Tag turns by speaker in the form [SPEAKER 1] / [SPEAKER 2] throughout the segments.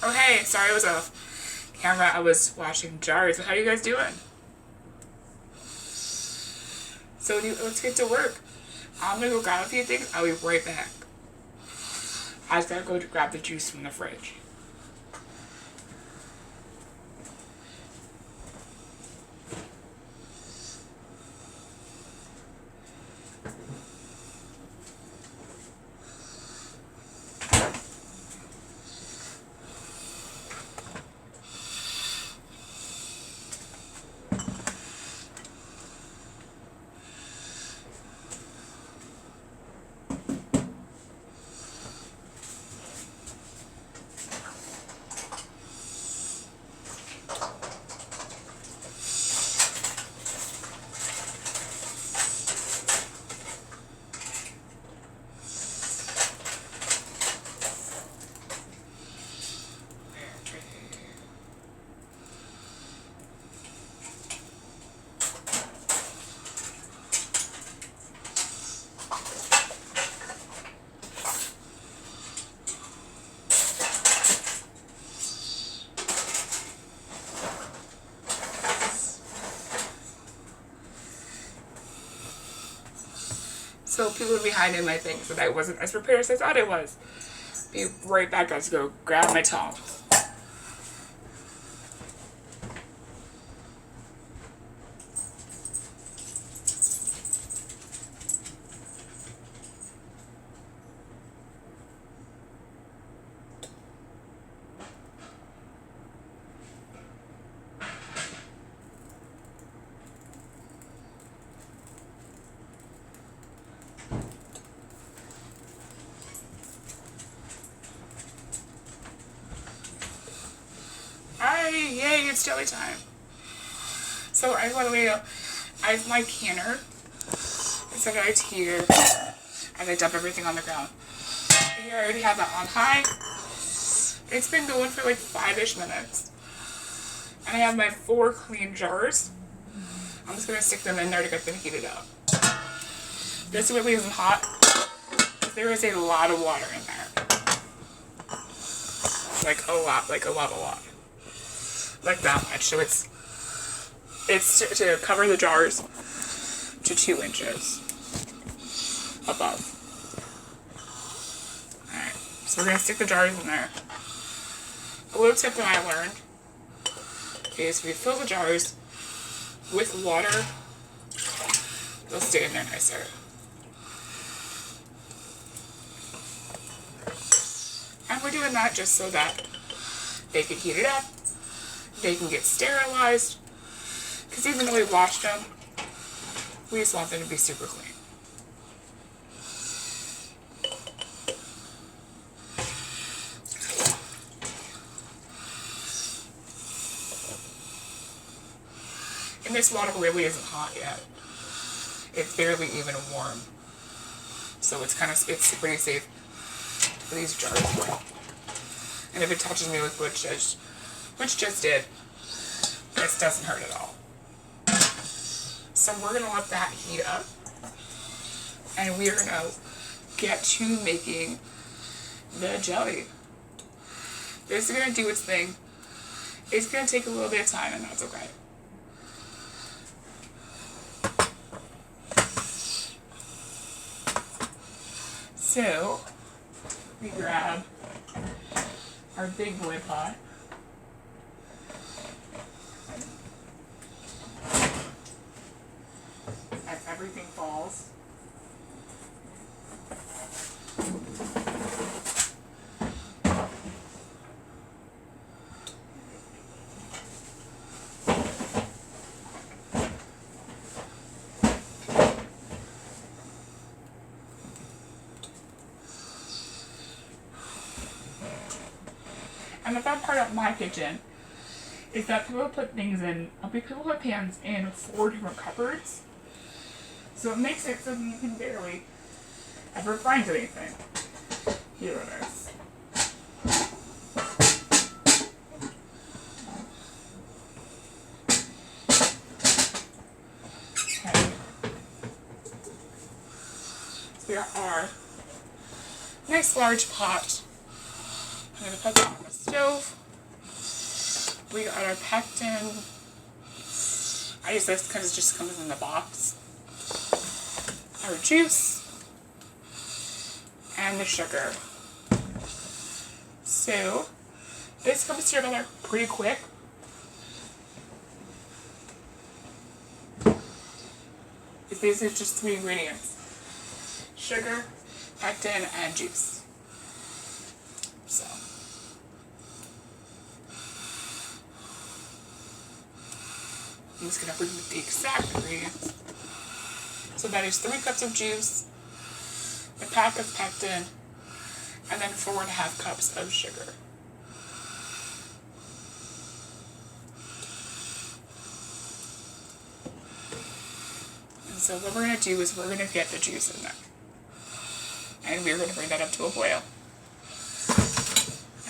[SPEAKER 1] Oh hey, sorry I was off camera. I was washing jars. How you guys doing? So let's get to work. I'm gonna go grab a few things. I'll be right back. I just gotta go to grab the juice from the fridge. So people would be hiding my things that I wasn't as prepared as I thought I was. Be right back. I have to go grab my tongs. Yay, it's jelly time. So I want to wait up. I have my canner. So it's here. As I dump everything on the ground. Here I already have that on high. It's been going for like 5-ish minutes. And I have my 4 clean jars. I'm just gonna stick them in there to get them heated up. This really isn't hot. There is a lot of water in there. Like a lot. Like that much. So it's to cover the jars to 2 inches above. Alright, so we're going to stick the jars in there. A little tip that I learned is if you fill the jars with water, they'll stay in there nicer. And we're doing that just so that they can heat it up, they can get sterilized, because even though we washed them, we just want them to be super clean. And this water really isn't hot yet. It's barely even warm. So it's pretty safe for these jars. And if it touches me with which just did, this doesn't hurt at all. So we're gonna let that heat up. And we're gonna get to making the jelly. This is gonna do its thing. It's gonna take a little bit of time, and that's okay. So we grab our big boy pot. As everything falls. And the fun part of my kitchen is that people put pans in 4 different cupboards. So it makes it so you can barely ever find anything. Here it is. Okay. So we got our nice large pot. I'm going to put that on the stove. We got our pectin. I use this because it just comes in the box. Our juice. And the sugar. So, this comes together pretty quick. It's basically just 3 ingredients. Sugar, pectin, and juice. So. I'm just going to bring the exact ingredients. So that is 3 cups of juice, a pack of pectin, and then 4.5 cups of sugar. And so what we're going to do is we're going to get the juice in there. And we're going to bring that up to a boil.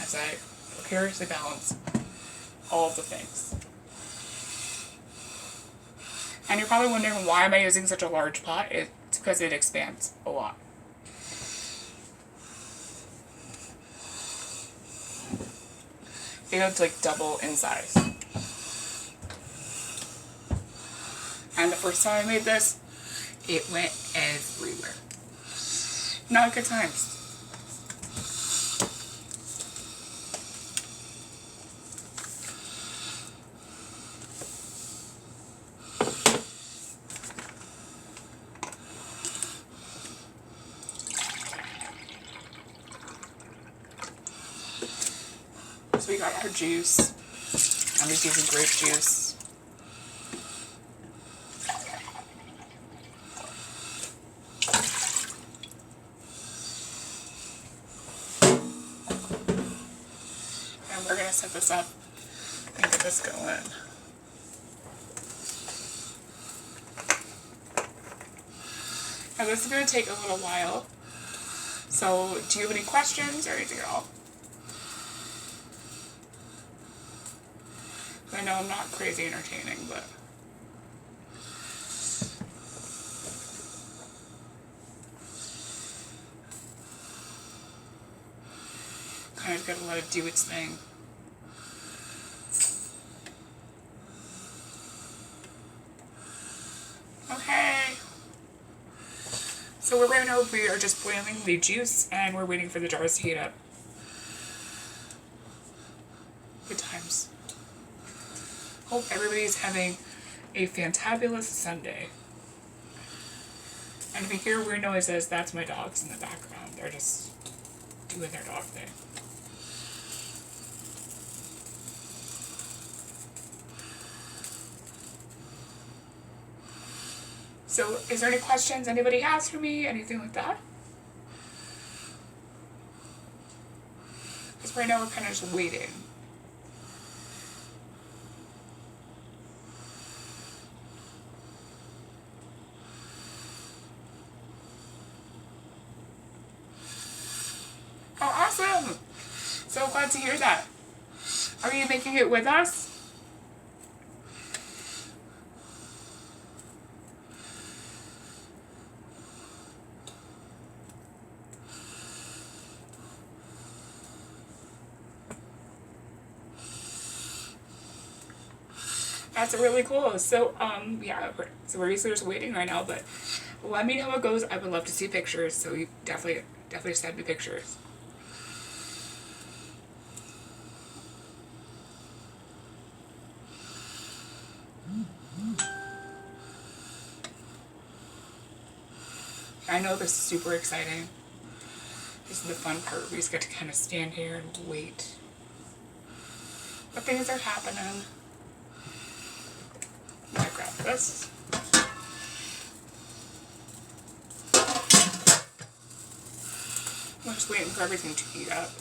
[SPEAKER 1] As I precariously balance all of the things. And you're probably wondering, why am I using such a large pot? It's because it expands a lot. It's like double in size. And the first time I made this, it went everywhere. Not good times. So we got our juice. I'm just using grape juice. And we're gonna set this up and get this going. Now this is gonna take a little while. So do you have any questions or anything at all? I know I'm not crazy entertaining, but kind of gotta let it do its thing. Okay. So right now we are just boiling the juice and we're waiting for the jars to heat up. Good times. Hope everybody's having a fantabulous Sunday. And if you hear weird noises, that's my dogs in the background. They're just doing their dog thing. So, is there any questions anybody has for me? Anything like that? Because right now we're kind of just waiting. hear that. Are you making it with us? That's really cool. So, yeah, so we're basically just waiting right now, but let me know how it goes. I would love to see pictures, so you definitely send me pictures. I know this is super exciting. This is the fun part. We just get to kind of stand here and wait. But things are happening. I'm gonna grab this. I'm just waiting for everything to heat up.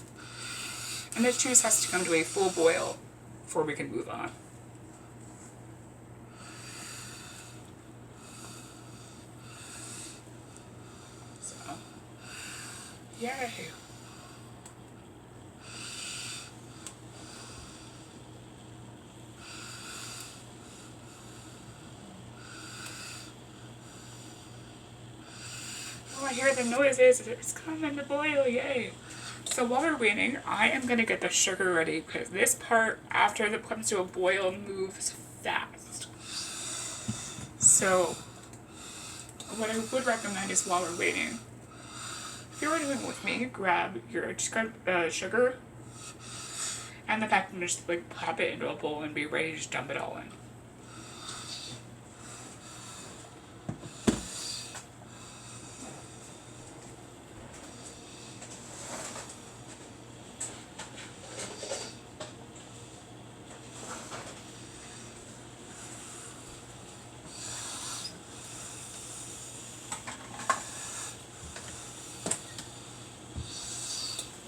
[SPEAKER 1] And this juice has to come to a full boil before we can move on. So, yay. Oh, I hear the noises. It's coming to boil, yay. So while we're waiting, I am going to get the sugar ready because this part, after it comes to a boil, moves fast. So what I would recommend is while we're waiting, if you're doing it with me, just grab sugar and the fact and just like pop it into a bowl and be ready to just dump it all in.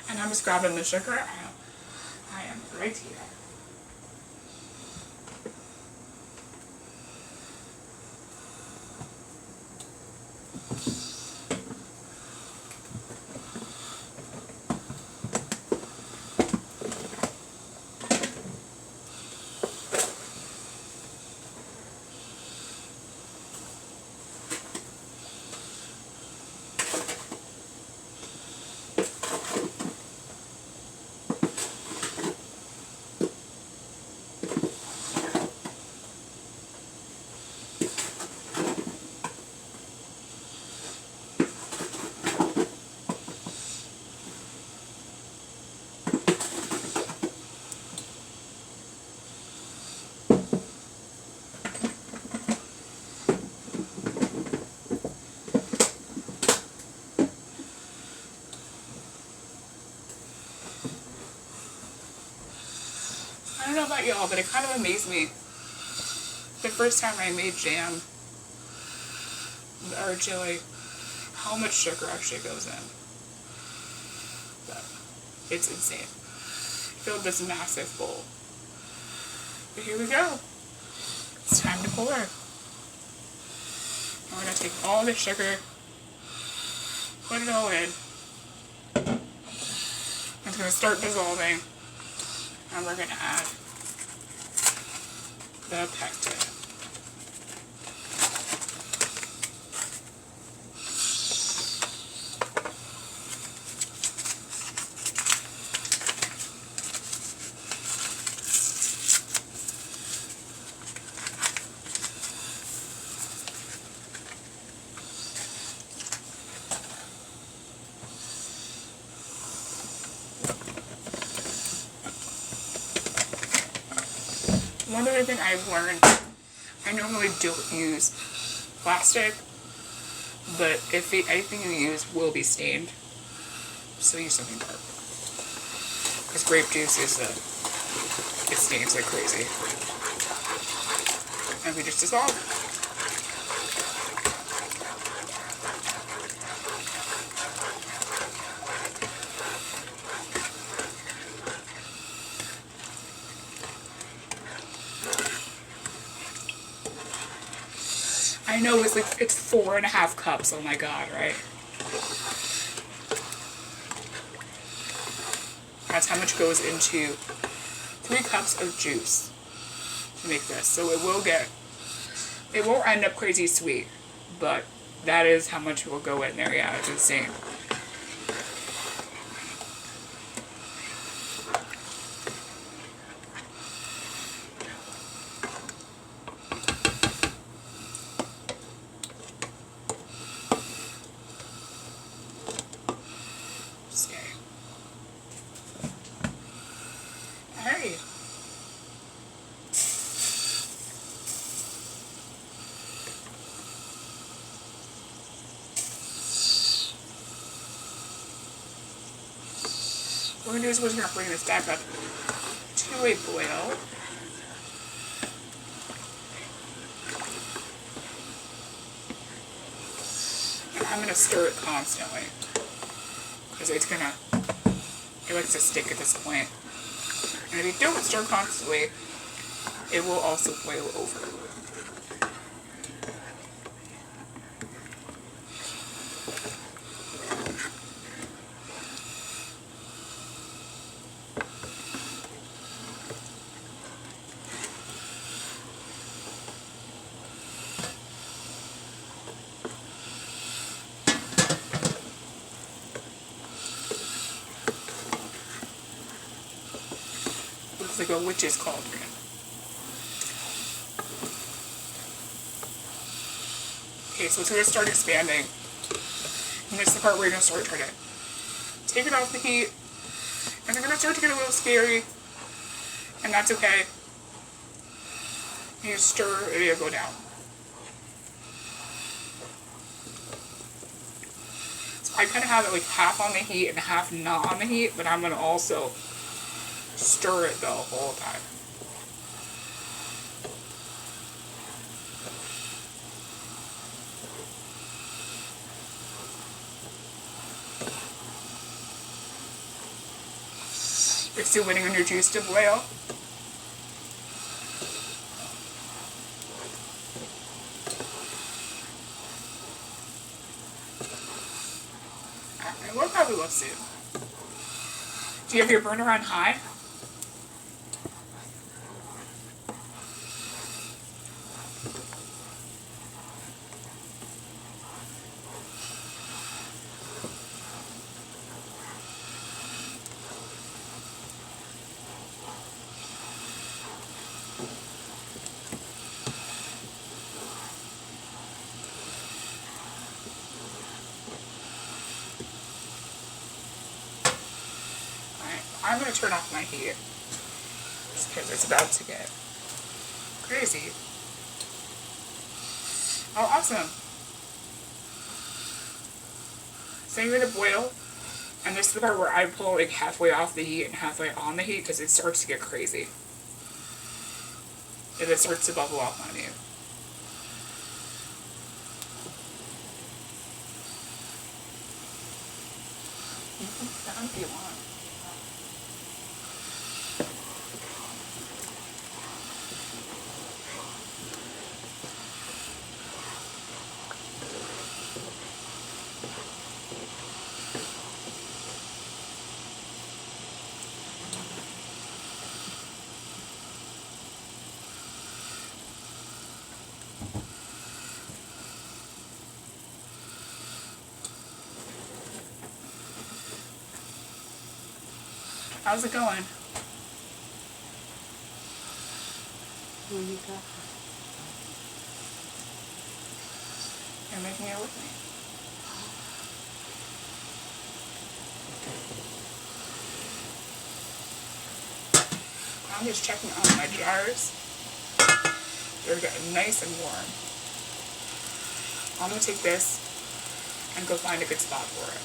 [SPEAKER 1] And I'm just grabbing the sugar. I am right here. I don't know about y'all, but it kind of amazed me. The first time I made jam or jelly, how much sugar actually goes in. But it's insane. Filled this massive bowl. But here we go. It's time to pour. And we're going to take all the sugar, put it all in. It's going to start dissolving. And we're going to add the pectin. One other thing I've learned, I normally don't use plastic, but if anything you use will be stained, so use something dark. Because grape juice it stains like crazy. And we just dissolve. I know it's 4.5 cups, oh my god, right? That's how much goes into 3 cups of juice to make this. So it won't end up crazy sweet, but that is how much will go in there. Yeah, it's insane. Alright. What we're going to do is we're just going to bring this back up to a boil. And I'm going to stir it constantly, because it likes to stick at this point. And if you don't stir constantly, it will also boil over. Looks like a witch's cauldron. Okay, so it's going to start expanding. And this is the part where you're going to start trying to take it off the heat. And they're going to start to get a little scary. And that's okay. You stir and it'll go down. So I kind of have it like half on the heat and half not on the heat, but I'm going to also stir it the whole time. You're still waiting on your juice to boil. Alright, we'll probably look soon. Do you have your burner on high? I'm going to turn off my heat because it's about to get crazy. Oh, awesome. So you're going to boil, and this is the part where I pull like halfway off the heat and halfway on the heat because it starts to get crazy. If it starts to bubble off on you. You can stand if you want. How's it going?
[SPEAKER 2] When you got
[SPEAKER 1] You're making it with me. I'm just checking on my jars. They're getting nice and warm. I'm gonna take this and go find a good spot for it.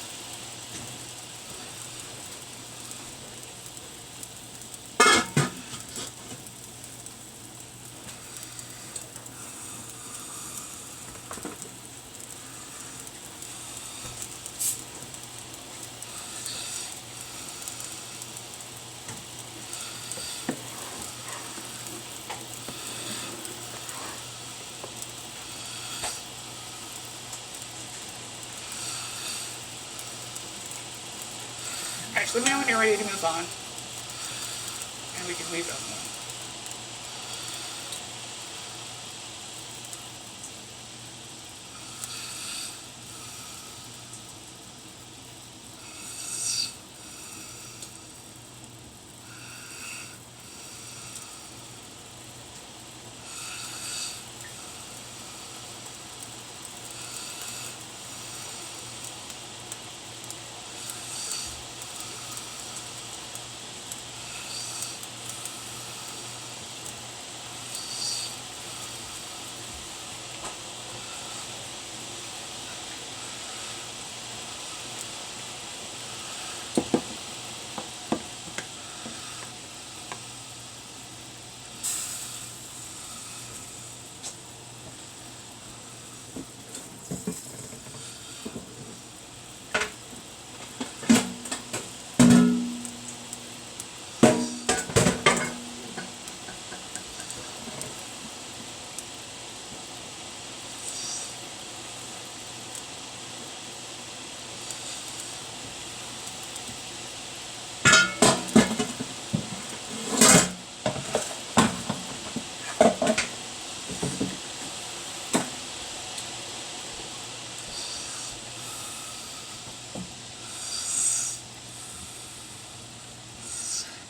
[SPEAKER 1] So let me know when you're ready to move on. And we can leave them alone.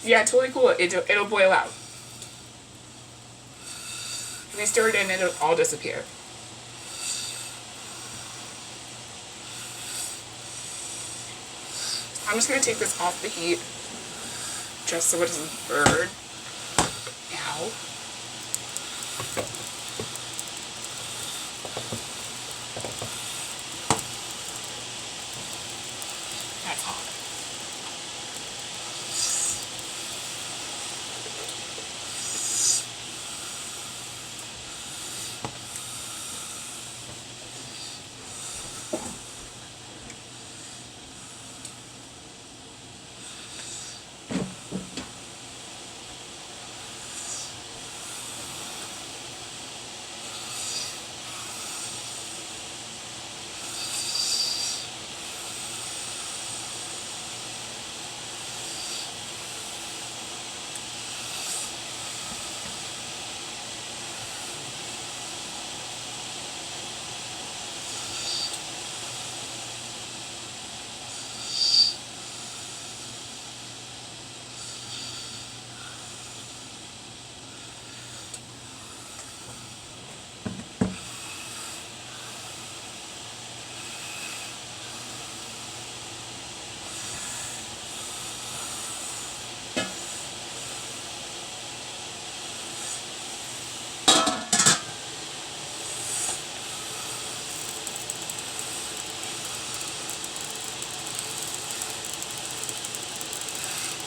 [SPEAKER 1] Yeah, totally cool. It'll boil out. If you stir it in, it'll all disappear. I'm just going to take this off the heat just so it doesn't burn. Ow. That's hot.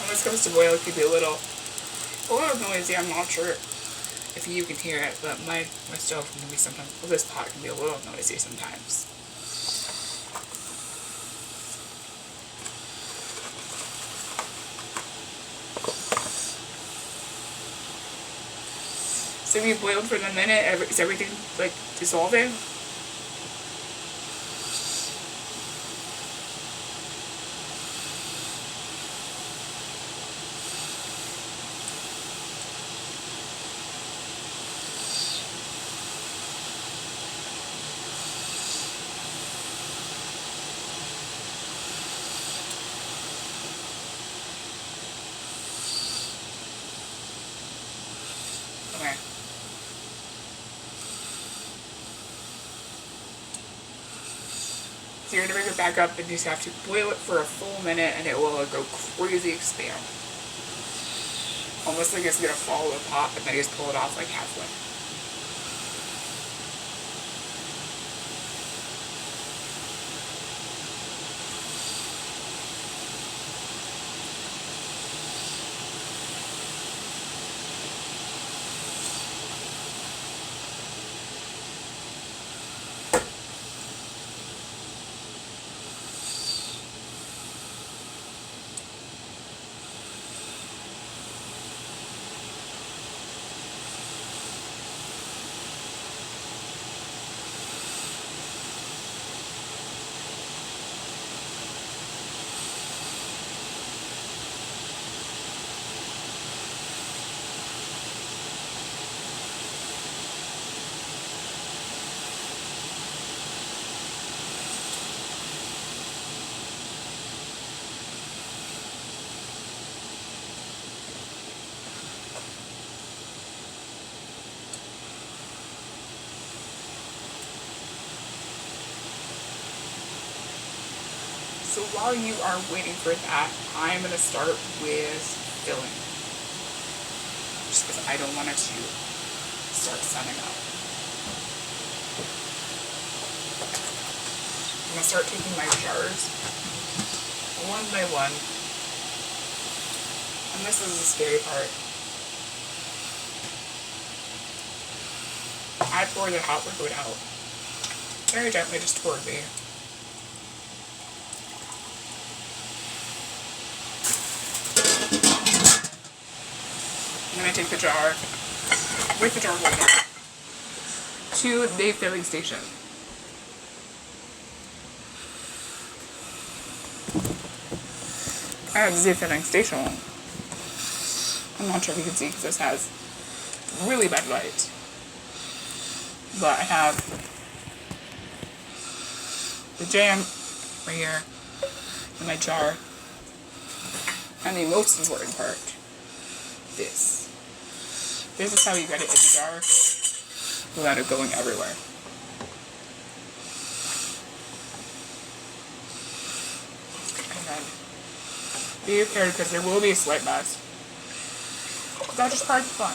[SPEAKER 1] When this comes to boil, it could be a little noisy. I'm not sure if you can hear it, but my stove can be sometimes, well, this pot can be a little noisy sometimes. So we boiled for a minute. Is everything like dissolving? Okay. So you're gonna bring it back up and you just have to boil it for a full minute and it will go crazy expand. Almost like it's gonna fall in the pot and then you just pull it off like halfway. So while you are waiting for that, I'm going to start with filling. Just because I don't want it to start sunning up. I'm going to start taking my jars one by one. And this is the scary part. I pour the hot liquid out very gently just toward me. I'm going to take the jar with the jar holder to the filling station. At the filling station, I'm not sure if you can see because this has really bad light, but I have the jam right here in my jar, and the most important part, this. This is how you get it in the jar without it going everywhere. And then be prepared because there will be a slight mess. That's just part of the fun.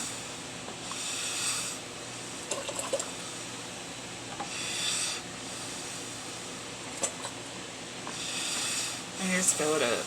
[SPEAKER 1] And you just fill it up.